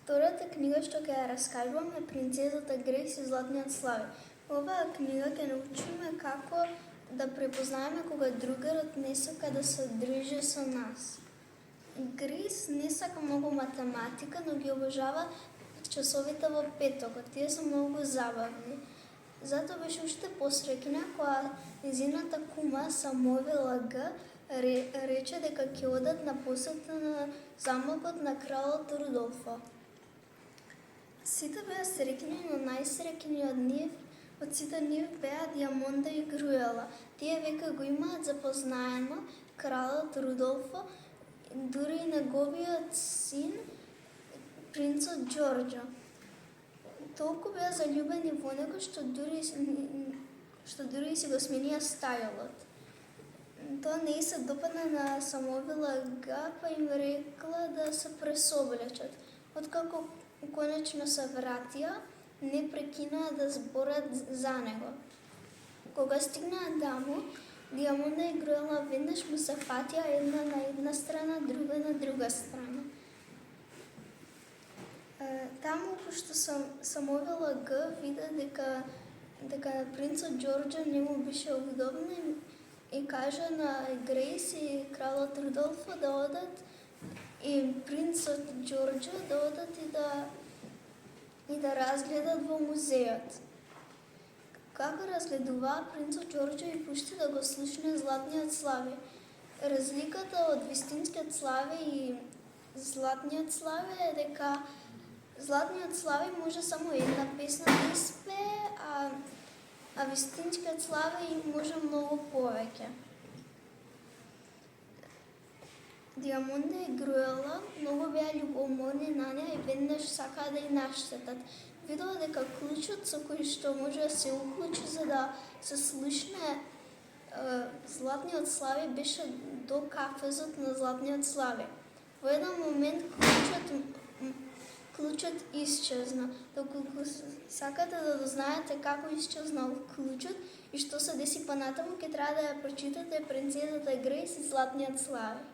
Втората книга што ќе ја раскажувам е Принцезата Грейс и Златниот Слави. Оваа книга ќе научиме како да препознаеме кога другарот не сака да се дружи со нас. Грейс не сака многу математика, но ги обожава часовите во петокот. Тие се многу забавни. Затоа беше уште посреќна кога незината кума Самовила Г рече дека ќе одат на посета на замокот на кралот Рудолфо. Сите беа среќни, но најсреќни од сите нив беа Диамонда и Груела. Тие веќе го имаат запознаено кралот Рудолфо, дури и неговиот син, принцот Ѓорџо. Толку беа заљубени во него што дури си го сменија стајлот. Тоа не се допадна на Самовила Г, па им рекла да се пресоблечат. Откако конечно се вратија, не прекинаа да зборат за него. Кога стигнаа таму, Диамонда и Груела веднаш му се фатија една на една страна, друга на друга страна. Таму, пошто Самовила Г вида дека принцот Ѓорџо не му беше удобно и кажа на Грейс и кралот Рудолфо да одат и принцот Ѓорџо да одат и да разгледат во музеот. Како разгледуваа, принцот Ѓорџо и пушти да го слушне Златниот Слави. Разликата од вистинскиот Слави и Златниот Слави е дека Златниот Слави може само една песна да испее, а вистинскиот Слави може многу повеќе. Диамонда и Груела многу беа љубоморни на неа и веднаш сакаа да ја наштетат. Видоа дека клучот со кој што може да се уклучи за да се слушне Златниот Слави беше до кафезот на Златниот Слави. Во еден момент клучот исчезна. Доколку сакате да дознаете како исчезнал клучот и што се деси понатаму, ќе треба да ја прочитате Принцезата Грейс и Златниот Слави.